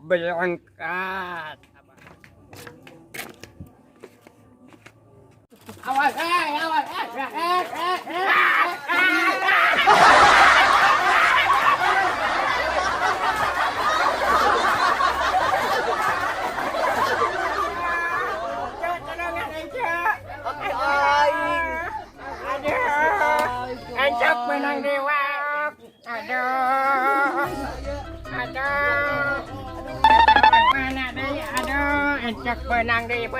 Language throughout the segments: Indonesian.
berangkat. Awas, awas, Encak benang dewa. Aduh. Mana deh? Aduh, encak benang dewa.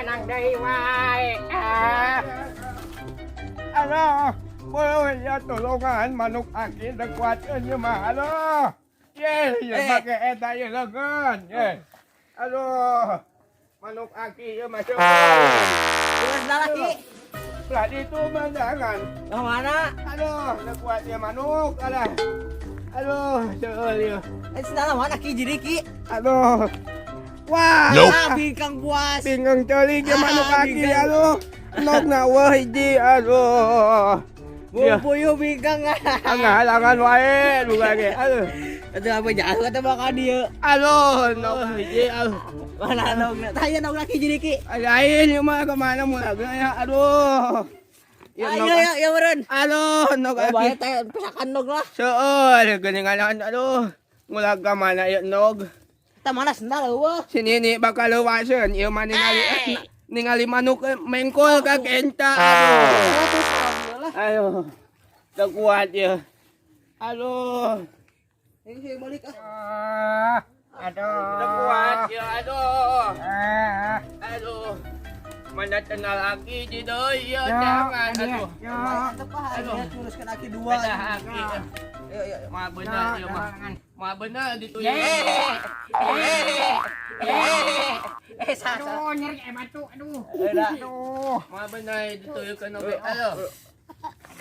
Aduh, boleh ya tolongan manuk aki dekuatkeun ieu mah. Aduh. Ya make eta ieu leungeun. Aduh. Manuk aki ieu mah Terus dah lagi. Lah itu mah jangan. Yang mana? Aduh, dekuat ieu manuk alah. Aduh, seueul ieu. Sedang mana ki jadi ki? Aduh. Wah, Bingkang buas. bingung teuing ieu manuk aki aduh. Nogna weuh hiji aduh. Puyuh bingkang. Halangan wae duga ge. Aduh. Itu apa jahat kata bakal dia. Aduh, nog hiji aduh. Mana nogna? Tanya nogna ki jadi ki. Lain ieu mah kemana mulagna ya. Aduh. Ayo ya meureun. Aduh, nog Bae aki. teh pesakan nog lah. Seueul geuningan aduh. Ngulag ka mana ieu nog. Kita mana sendal eueuh. Sini nih bakal leuwaseun ieu mah ningali manuk mengkol ka kenta. Aduh. Aduh. Teu kuat ieu. Aduh. Ini balik Aduh. Teu kuat ieu aduh. Aduh. Mana tenal lagi di deui ieu jangan aduh. Aduh, teruskan aki dua. Bedah aki. Ayo. Mah bener ieu mah. Mah bener dituyuk. Aduh, nyeri batu. Aduh. Aduh. Mah bener dituyukeun oge. Aduh.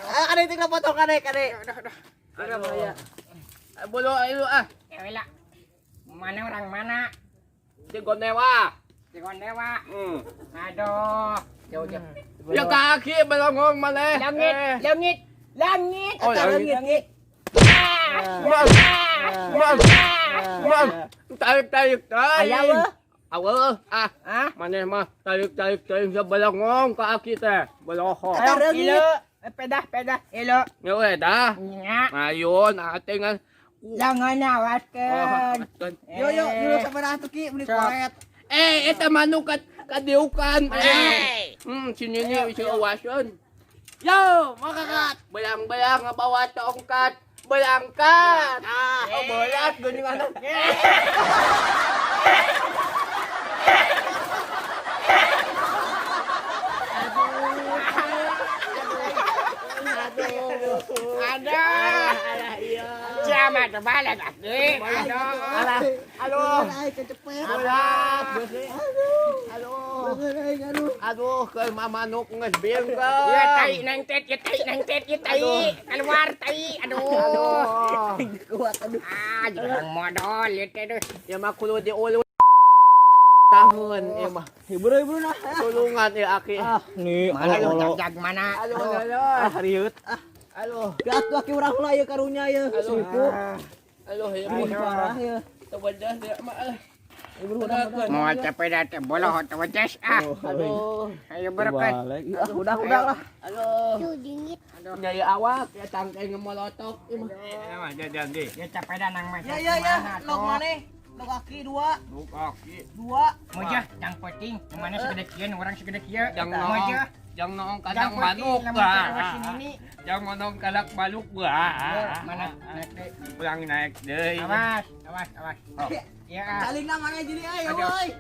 Ada yang tinggal potong kade. Aduh. Bolo ayo ah. Ewela. Mana orang mana? Si Gonewa. Si Kondewa. Aduh. Jauh. Ya kaki belongong maleh. Langit. Oh, langit. Langit. Mam. Tarik. Ayaw. Awe maneh mah tarik teuing belongong ka aki teh. Beloho. Pedah. Elo. Ya we dah. Nya. Ayun atengan. Jangan awaskeun. Yo, dulu sama ratu ki beli koret. Eta manuk kadiukan. Sini nih bisa awasan. Yo, makakat. Belang ngabawa tongkat. Berangkat. Oh, berat geuningan. Jamat terbalik adik. Aduh. Kecepet. Aduh, ke manuk geus bingkeun. Ya tai nang tet. Keluar tai. Aduh. Kuat aduh. Jangan modal ya teh. Ya mah kudu diulu tahun ya mah. Hibur nah. Tulungan ya aki. Nih, Mana jag mana? Aduh. Hariut. Aduh. Gat laki urang lah ya karunya ya. Sipu. Aduh ya Ini parah ya. Tawadah ya mah. Ibu udah. Mau cepet teh boloh teh weces Aduh. Ayo berkeun. Udah lah. Aduh. Nyai awak ya tangkai ngemolotok. Jajan deh. Ya cepet nang mah. Ya. Log maneh. Log kaki dua. Kaki. Moja yang penting mana segede kieu orang segede kieu. Jang noong kadang manuk Jang noong kadang manuk Mana naik deh. Pulang naik deh. Awas. Ya. Saling namanya jadi ayo woi.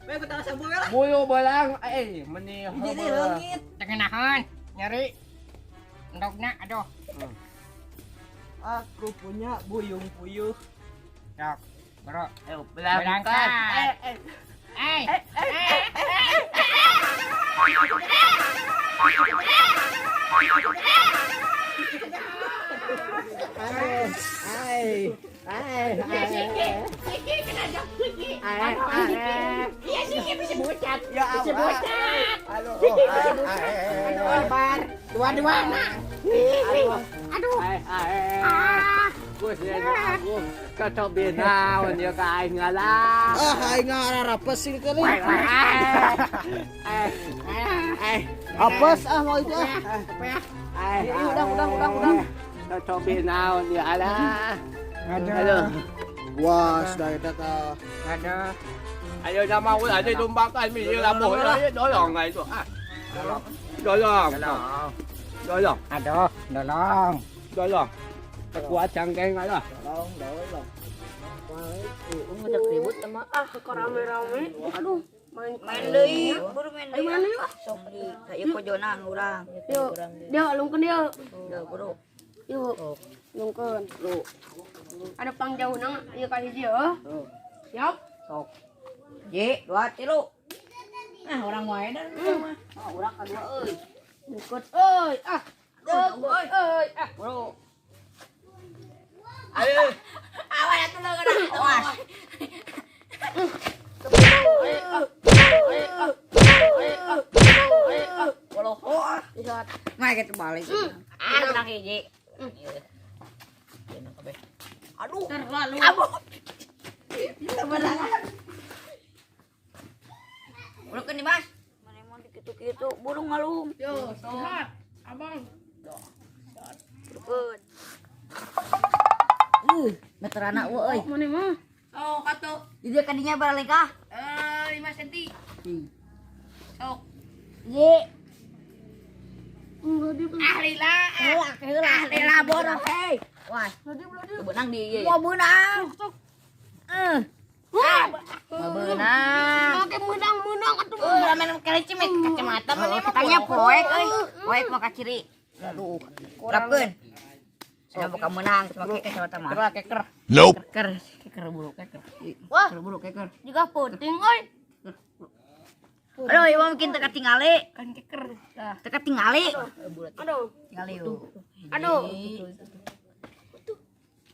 Bae kita sambung lah. Bulu belang meni Jadi leungit. Tengenahan nyeri. Endogna aduh. Aku punya buyung puyuh. Sok. Bro. Ayo berangkat. Dua-dua nak. Aduh. bagus ya aku cocok benawan ya kain ngalah. Ay nga rapes ini kali. Apes mau itu. Udang. Cocok benawan ya alah. Ada. Wah, sudah kita ta. Ada. Ayo nama aku aja tumbakan mi labuh ya dolong ngai tu. Dolong. Aduh, Dolong. Kuat cangkeng aja. Dolong. Udah ribut sama kok rame-rame. Aduh, main deui, buru main deui. Main deui. Sok di kayak pojonan urang. Yuk, dia lungkeun dia. Yuk, buru. Yuk. Lungkeun. Lu. Ada pang jauh nang ieu ka hiji heuh. Siap. Sok. J, 2, 3. Nah, orang wae dah mah. Oh, urang kadua euy. Ikut euy. Euy. Bro. Ayo. Awas atuh lah kada. Awas. Bolo. Lihat. Nah, kita balik. Urang hiji. Aduh. Terlalu. Urukeun di Mas. Mana mau dikitu-kitu burung ngalung. Yo, sehat. Abang. Urukeun. Meter anak euy. Mana mah? Oh, katu. Di dia kadinya barang kah? 5 cm. Sok. Ye. Lila. Lila boros hei. Wah, benang di ieu. Mau benang. Mau benang. Oke, menang atuh. Ramen kali cimit kacamata mana mah. Tanya poek euy. Poek mah kaciri. Aduh, rapkeun. Sudah buka menang, cuma kacamata mah. Keker keker. Nope. Keker bulu keker. Wah, Keker bulu keker. juga penting euy. Aduh, ieu mah mungkin teka tingali. Kan keker. Teka tingali. Aduh. Tingali yuk. Aduh.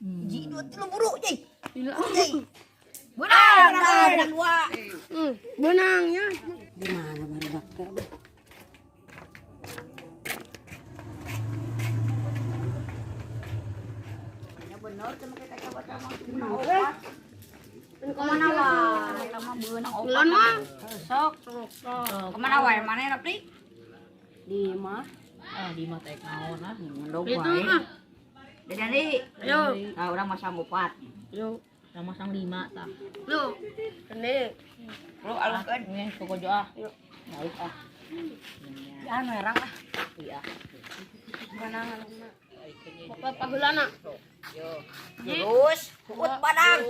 Ji 2 3 buru, Ji. Gila. Benang dua. Benangnya. Gimana baru bakter? Ya bener cuma kita coba sama. Kemana wah? Kita mah benang opat. Bulan mah. Sok. Kemana wae? Mana Rapli? Di mah. Di mah tek naon ah, ngondog Itu wae. mah. Jadi, Ayo. nah urang masang 4. Yo. Urang masang 5 tah. Yo. Kene. Lu alungkeun nge pokojo ah. Baik ah. Ya merang ah. Iya. Benangan. Pokoknya pageulana. Terus, ukut badang.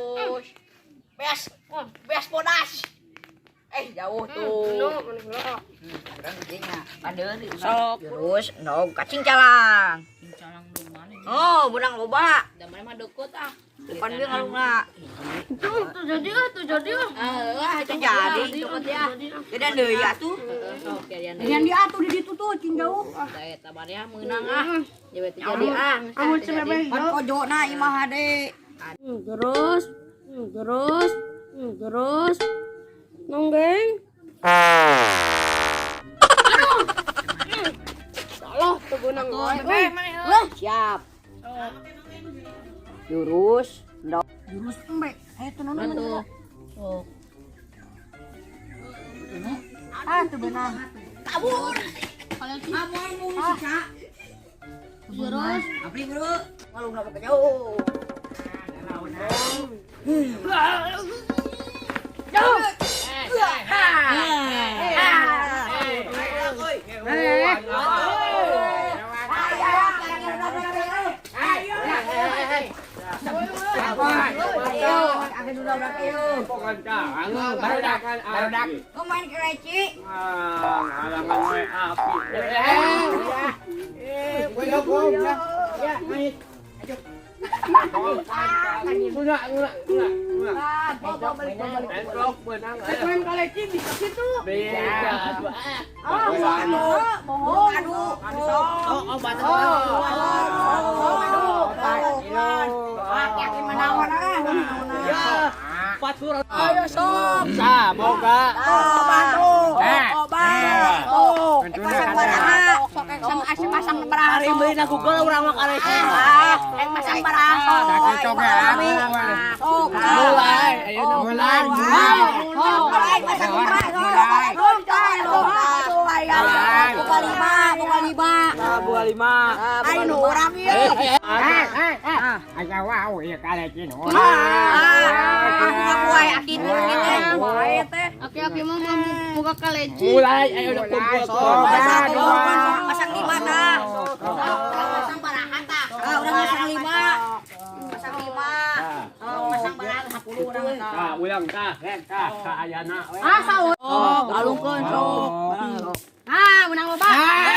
Beas bodas. Jauh tuh. No, mana heula. Urang gedenya. Padeun di usok. Terus, ndog cacing calang. Calang di mana? Oh, benang loba. Da mana mah dekut ah. Depan dia ngalungna. Tuh jadi ah. Itu jadi. Cepet ya. Jadi deui atuh. Sok kalian. Yang di atuh di ditu tuh cing jauh. Saya tabarnya meunang ah. Jadi Amun sebebe Pan pojona ieu mah hade. Terus. Nonggeng. Salah tuh benang wae. Siap. Jurus, ndok. Jurus embek. Ayo tuh nonton tuh. Sok. Tuh benang. Kabur. Kabur mu sisa. Jurus. Apri bro. Malu enggak pakai jauh. Jauh. Barudak. Kau main kereci. Halangan we api. Ya, main. Guna. Balik. Entrok benang. Main kaleci bisa gitu. Bisa. Bohong. Aduh. Obat. Yakin menawan ah. Empat surat. Ayo sob. Boga. Obat. Dipasang barang. Sama si pasang barang. Ari beuy na Google urang mah kare. Yang pasang barang. Daki coba aku. Oh, Mulai, ayo na Mulai. mulai pasang barang. Mulai. buah 5. Ay, nu orang ieu. Aya wau ieu kalekin. Buay akin buay teh. Aki-aki mah buka kaleji. Mulai, ayo na kumpul. Pasang 5 dah. Pasang barang tah. Urang pasang 5. Pasang 5. Pasang barang 10 urang tah. Tah, ulang tah, tah, ka ayana we. Saud. Alungkeun sok. Menang loba. Ayo.